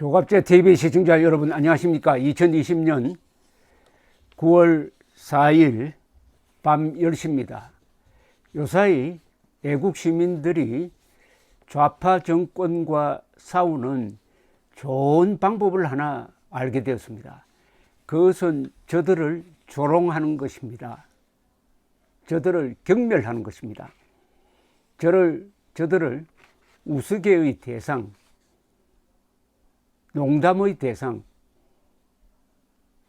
조갑제 TV 시청자 여러분 안녕하십니까. 2020년 9월 4일 밤 10시입니다. 요사이 애국 시민들이 좌파 정권과 싸우는 좋은 방법을 하나 알게 되었습니다. 그것은 저들을 조롱하는 것입니다. 저들을 경멸하는 것입니다. 저들을 우스개의 대상, 농담의 대상,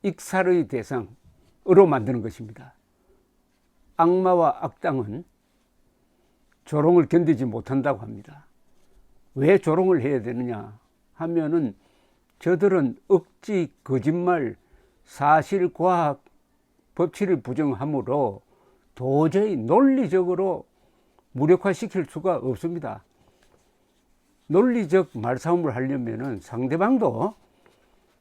익살의 대상으로 만드는 것입니다. 악마와 악당은 조롱을 견디지 못한다고 합니다. 왜 조롱을 해야 되느냐 하면은 저들은 억지, 거짓말, 사실, 과학, 법치를 부정함으로 도저히 논리적으로 무력화시킬 수가 없습니다. 논리적 말싸움을 하려면 상대방도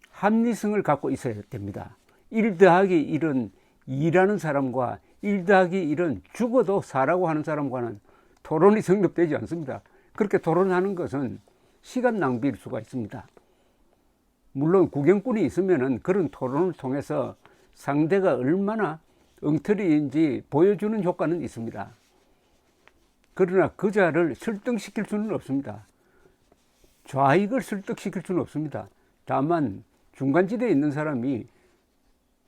합리성을 갖고 있어야 됩니다. 1 더하기 1은 2라는 사람과 1 더하기 1은 죽어도 4라고 하는 사람과는 토론이 성립되지 않습니다. 그렇게 토론하는 것은 시간 낭비일 수가 있습니다. 물론 구경꾼이 있으면 그런 토론을 통해서 상대가 얼마나 엉터리인지 보여주는 효과는 있습니다. 그러나 그자를 설득시킬 수는 없습니다. 좌익을 설득시킬 수는 없습니다. 다만 중간지대에 있는 사람이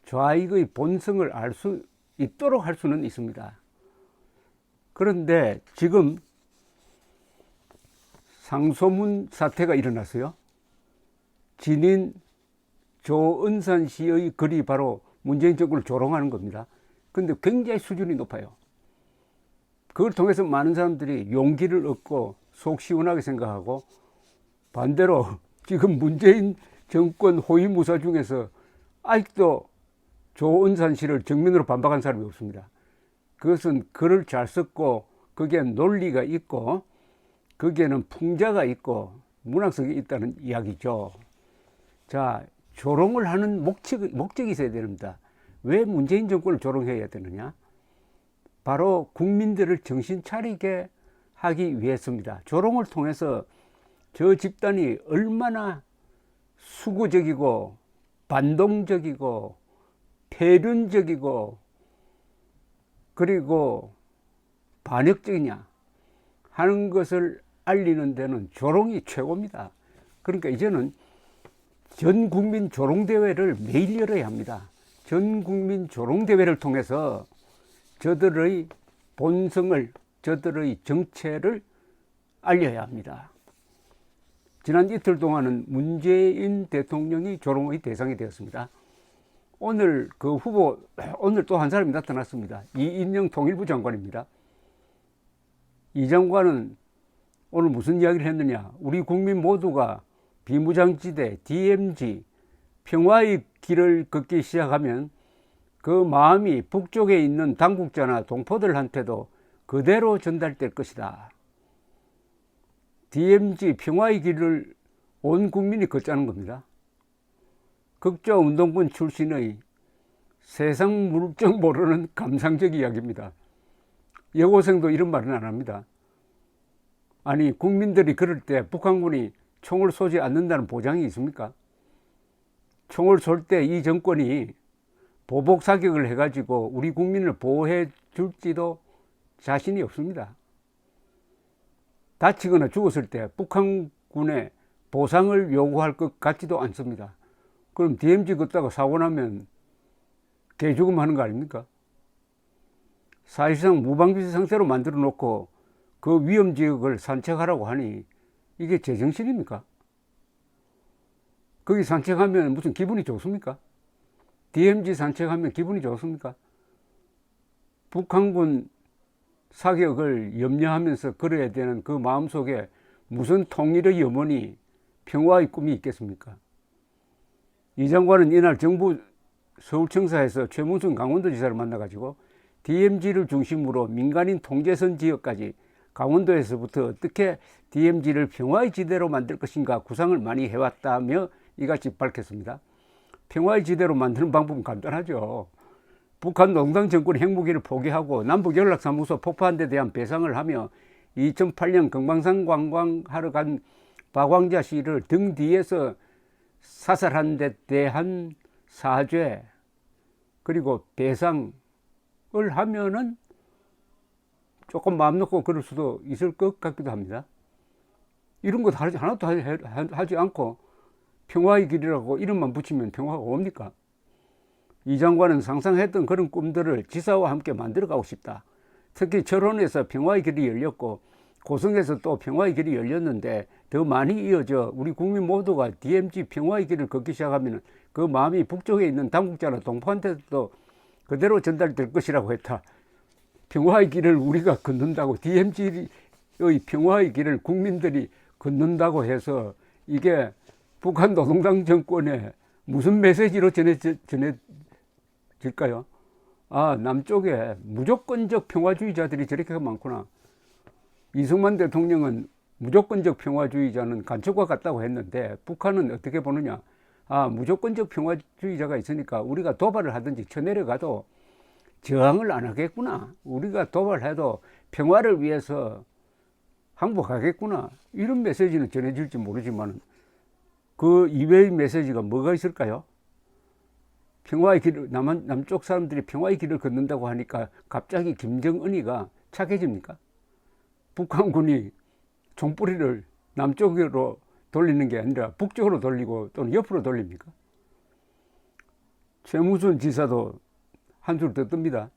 좌익의 본성을 알 수 있도록 할 수는 있습니다. 그런데 지금 상소문 사태가 일어났어요. 진인 조은산 씨의 글이 바로 문재인 정권을 조롱하는 겁니다. 그런데 굉장히 수준이 높아요. 그걸 통해서 많은 사람들이 용기를 얻고 속 시원하게 생각하고, 반대로 지금 문재인 정권 호위무사 중에서 아직도 조은산 씨를 정면으로 반박한 사람이 없습니다. 그것은 글을 잘 썼고 거기에 논리가 있고 거기에는 풍자가 있고 문학성이 있다는 이야기죠. 자, 조롱을 하는 목적이 있어야 됩니다. 왜 문재인 정권을 조롱해야 되느냐? 바로 국민들을 정신 차리게 하기 위해서입니다. 조롱을 통해서 저 집단이 얼마나 수구적이고 반동적이고 폐륜적이고 그리고 반역적이냐 하는 것을 알리는 데는 조롱이 최고입니다. 그러니까 이제는 전 국민 조롱대회를 매일 열어야 합니다. 전 국민 조롱대회를 통해서 저들의 본성을, 저들의 정체를 알려야 합니다. 지난 이틀 동안은 문재인 대통령이 조롱의 대상이 되었습니다. 오늘 그 후보, 오늘 또 한 사람이 나타났습니다. 이인영 통일부 장관입니다. 이 장관은 오늘 무슨 이야기를 했느냐? 우리 국민 모두가 비무장지대, DMZ, 평화의 길을 걷기 시작하면 그 마음이 북쪽에 있는 당국자나 동포들한테도 그대로 전달될 것이다. DMZ, 평화의 길을 온 국민이 걷자는 겁니다. 극좌운동군 출신의 세상 물정 모르는 감상적 이야기입니다. 여고생도 이런 말은 안 합니다. 아니, 국민들이 그럴 때 북한군이 총을 쏘지 않는다는 보장이 있습니까? 총을 쏠 때 이 정권이 보복 사격을 해가지고 우리 국민을 보호해 줄지도 자신이 없습니다. 다치거나 죽었을 때 북한군의 보상을 요구할 것 같지도 않습니다. 그럼 DMZ 걷다가 사고 나면 개죽음 하는 거 아닙니까? 사실상 무방비 상태로 만들어 놓고 그 위험지역을 산책하라고 하니 이게 제정신입니까? 거기 산책하면 무슨 기분이 좋습니까? DMZ 산책하면 기분이 좋습니까? 북한군 사격을 염려하면서 걸어야 되는 그 마음속에 무슨 통일의 염원이, 평화의 꿈이 있겠습니까? 이 장관은 이날 정부 서울청사에서 최문순 강원도지사를 만나가지고 DMZ를 중심으로 민간인 통제선 지역까지 강원도에서부터 어떻게 DMZ를 평화의 지대로 만들 것인가 구상을 많이 해왔다며 이같이 밝혔습니다. 평화의 지대로 만드는 방법은 간단하죠. 북한 농당 정권 핵무기를 포기하고 남북연락사무소 폭파한 데 대한 배상을 하며 2008년 금강산 관광하러 간 박광자 씨를 등 뒤에서 사살한 데 대한 사죄 그리고 배상을 하면은 조금 마음 놓고 그럴 수도 있을 것 같기도 합니다. 이런 것 하나도 하지 않고 평화의 길이라고 이름만 붙이면 평화가 옵니까? 이 장관은 상상했던 그런 꿈들을 지사와 함께 만들어가고 싶다. 특히 철원에서 평화의 길이 열렸고 고성에서 또 평화의 길이 열렸는데 더 많이 이어져 우리 국민 모두가 DMZ 평화의 길을 걷기 시작하면 그 마음이 북쪽에 있는 당국자나 동포한테도 그대로 전달될 것이라고 했다. 평화의 길을 우리가 걷는다고, DMZ의 평화의 길을 국민들이 걷는다고 해서 이게 북한 노동당 정권에 무슨 메시지로 전해질까요? 아, 남쪽에 무조건적 평화주의자들이 저렇게 많구나. 이승만 대통령은 무조건적 평화주의자는 간첩과 같다고 했는데 북한은 어떻게 보느냐. 아, 무조건적 평화주의자가 있으니까 우리가 도발을 하든지 쳐내려가도 저항을 안 하겠구나. 우리가 도발해도 평화를 위해서 항복하겠구나. 이런 메시지는 전해질지 모르지만 그 이외의 메시지가 뭐가 있을까요? 평화의 길을, 남쪽 사람들이 평화의 길을 걷는다고 하니까 갑자기 김정은이가 착해집니까? 북한군이 총뿌리를 남쪽으로 돌리는 게 아니라 북쪽으로 돌리고 또는 옆으로 돌립니까? 최무순 지사도 한술 더 뜹니다.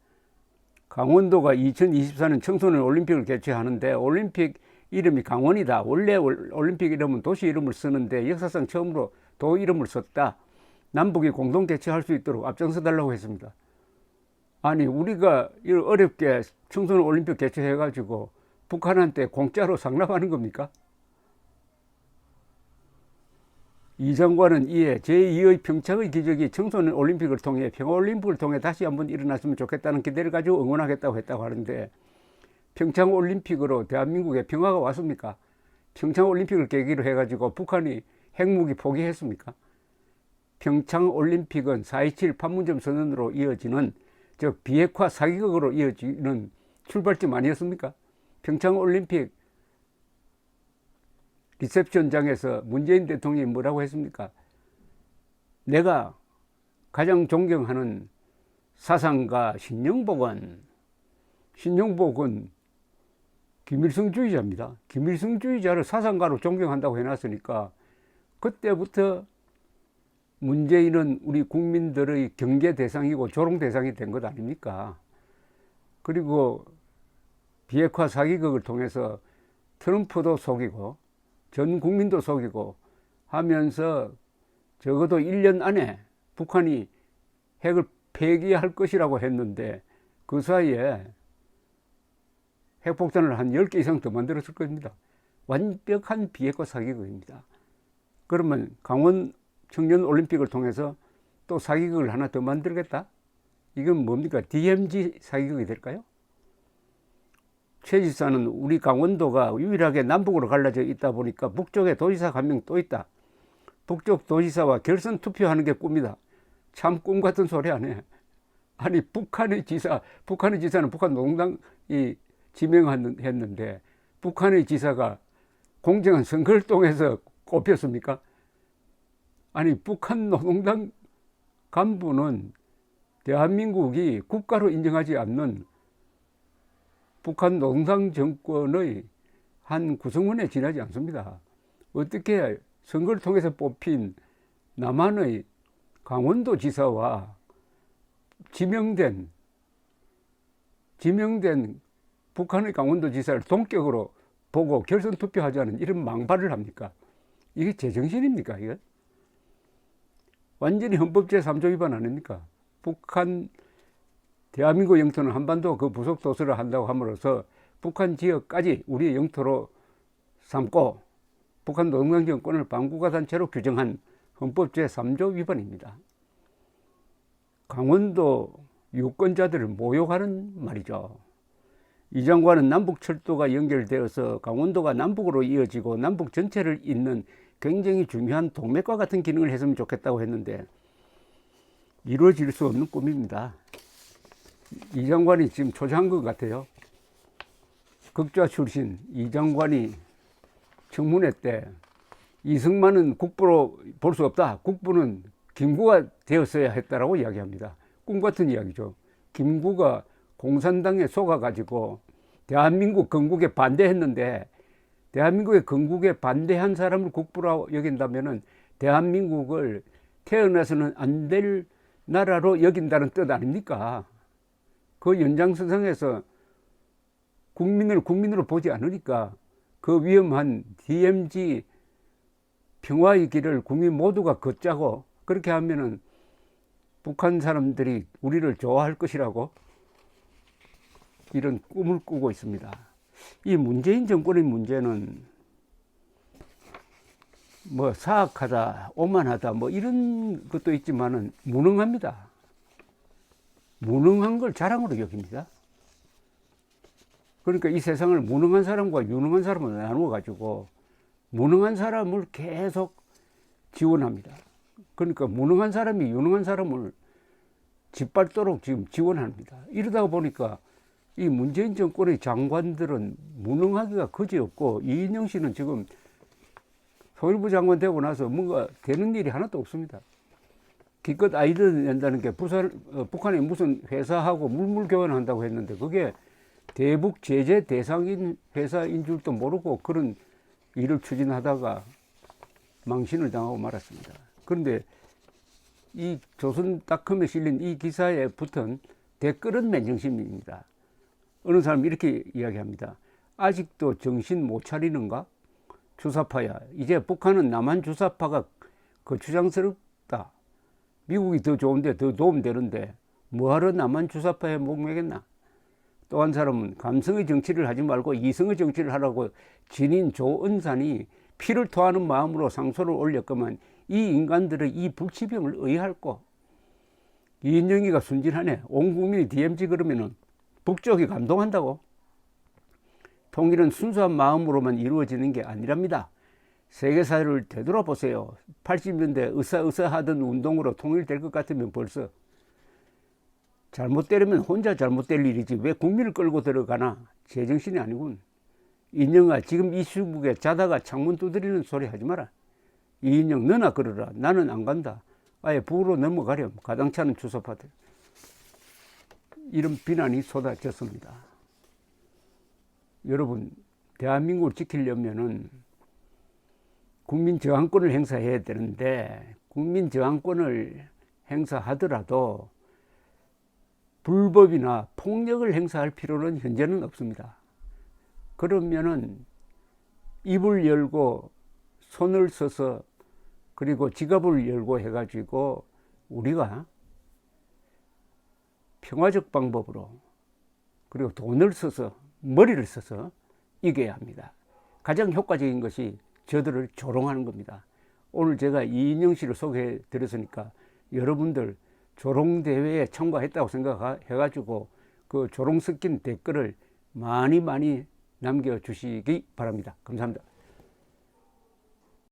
강원도가 2024년 청소년 올림픽을 개최하는데 올림픽 이름이 강원이다. 원래 올림픽 이름은 도시 이름을 쓰는데 역사상 처음으로 도 이름을 썼다. 남북이 공동 개최할 수 있도록 앞장서 달라고 했습니다. 아니, 우리가 어렵게 청소년 올림픽 개최해가지고 북한한테 공짜로 상납하는 겁니까? 이 장관은 이에 제2의 평창의 기적이 청소년 올림픽을 통해 평화올림픽을 통해 다시 한번 일어났으면 좋겠다는 기대를 가지고 응원하겠다고 했다고 하는데 평창올림픽으로 대한민국에 평화가 왔습니까? 평창올림픽을 계기로 해가지고 북한이 핵무기 포기했습니까? 평창올림픽은 4.27 판문점 선언으로 이어지는, 즉 비핵화 사기극으로 이어지는 출발점 아니었습니까? 평창올림픽 리셉션장에서 문재인 대통령이 뭐라고 했습니까? 내가 가장 존경하는 사상가 신영복은 김일성주의자입니다. 김일성주의자를 사상가로 존경한다고 해놨으니까 그때부터 문재인은 우리 국민들의 경계 대상이고 조롱 대상이 된 것 아닙니까? 그리고 비핵화 사기극을 통해서 트럼프도 속이고 전 국민도 속이고 하면서 적어도 1년 안에 북한이 핵을 폐기할 것이라고 했는데 그 사이에 핵폭탄을 한 10개 이상 더 만들었을 겁니다. 완벽한 비핵화 사기극입니다. 그러면 강원 청년 올림픽을 통해서 또 사기극을 하나 더 만들겠다? 이건 뭡니까? DMZ 사기극이 될까요? 최 지사는 우리 강원도가 유일하게 남북으로 갈라져 있다 보니까 북쪽에 도지사가 한 명 또 있다. 북쪽 도지사와 결선 투표하는 게 꿈이다. 참 꿈 같은 소리 안 해. 아니, 북한의 지사는 북한 노동당이 지명했는데 북한의 지사가 공정한 선거를 통해서 꼽혔습니까? 아니, 북한 노동당 간부는 대한민국이 국가로 인정하지 않는 북한 노동당 정권의 한 구성원에 지나지 않습니다. 어떻게 선거를 통해서 뽑힌 남한의 강원도 지사와 지명된 북한의 강원도 지사를 동격으로 보고 결선 투표하자는 이런 망발을 합니까? 이게 제정신입니까? 이게 완전히 헌법 제3조 위반 아닙니까? 대한민국 영토는 한반도 그 부속 도서를 한다고 함으로써 북한 지역까지 우리의 영토로 삼고 북한 노동당 정권을 반국가 단체로 규정한 헌법 제3조 위반입니다. 강원도 유권자들을 모욕하는 말이죠. 이 장관은 남북철도가 연결되어서 강원도가 남북으로 이어지고 남북 전체를 잇는 굉장히 중요한 동맥과 같은 기능을 했으면 좋겠다고 했는데 이루어질 수 없는 꿈입니다. 이 장관이 지금 초조한 것 같아요. 극좌 출신 이 장관이 청문회 때 이승만은 국부로 볼 수 없다. 국부는 김구가 되었어야 했다라고 이야기합니다. 꿈 같은 이야기죠. 김구가 공산당에 속아가지고 대한민국 건국에 반대했는데, 대한민국의 건국에 반대한 사람을 국부라고 여긴다면은 대한민국을 태어나서는 안 될 나라로 여긴다는 뜻 아닙니까? 그 연장선상에서 국민을 국민으로 보지 않으니까 그 위험한 DMZ 평화의 길을 국민 모두가 걷자고, 그렇게 하면은 북한 사람들이 우리를 좋아할 것이라고 이런 꿈을 꾸고 있습니다. 이 문재인 정권의 문제는 뭐 사악하다, 오만하다, 뭐 이런 것도 있지만은 무능합니다. 무능한 걸 자랑으로 여깁니다. 그러니까 이 세상을 무능한 사람과 유능한 사람으로 나누어 가지고 무능한 사람을 계속 지원합니다. 그러니까 무능한 사람이 유능한 사람을 짓밟도록 지금 지원합니다. 이러다 보니까 이 문재인 정권의 장관들은 무능하기가 그지없고, 이인영 씨는 지금 통일부 장관 되고 나서 뭔가 되는 일이 하나도 없습니다. 기껏 아이디어 낸다는 게 북한에 무슨 회사하고 물물 교환한다고 했는데 그게 대북 제재 대상인 회사인 줄도 모르고 그런 일을 추진하다가 망신을 당하고 말았습니다. 그런데 이 조선닷컴에 실린 이 기사에 붙은 댓글은 맨정신입니다. 어느 사람이 이렇게 이야기합니다. 아직도 정신 못 차리는가? 주사파야. 이제 북한은 남한 주사파가 거추장스럽다. 미국이 더 좋은데, 더 도움되는데 뭐하러 남한 주사파에 목매겠나? 또 한 사람은 감성의 정치를 하지 말고 이성의 정치를 하라고 진인 조은산이 피를 토하는 마음으로 상소를 올렸건만 이 인간들의 이 불치병을 의할꼬. 이인영이가 순진하네. 온 국민이 DMZ 그러면은 북쪽이 감동한다고? 통일은 순수한 마음으로만 이루어지는 게 아니랍니다. 세계사를 되돌아보세요. 80년대 으쌰으쌰하던 운동으로 통일될 것 같으면 벌써 잘못되려면 혼자 잘못될 일이지 왜 국민을 끌고 들어가나? 제정신이 아니군. 인영아, 지금 이 시국에 자다가 창문 두드리는 소리 하지 마라. 이인영, 너나 그러라. 나는 안 간다. 아예 북으로 넘어가렴. 가당차는 주소파들. 이런 비난이 쏟아졌습니다. 여러분, 대한민국을 지키려면은 국민 저항권을 행사해야 되는데, 국민 저항권을 행사하더라도 불법이나 폭력을 행사할 필요는 현재는 없습니다. 그러면은 입을 열고 손을 써서 그리고 지갑을 열고 해가지고 우리가 평화적 방법으로 그리고 돈을 써서 머리를 써서 이겨야 합니다. 가장 효과적인 것이 저들을 조롱하는 겁니다. 오늘 제가 이인영 씨를 소개해 드렸으니까 여러분들 조롱대회에 참가했다고 생각해가지고 그 조롱 섞인 댓글을 많이 남겨주시기 바랍니다. 감사합니다.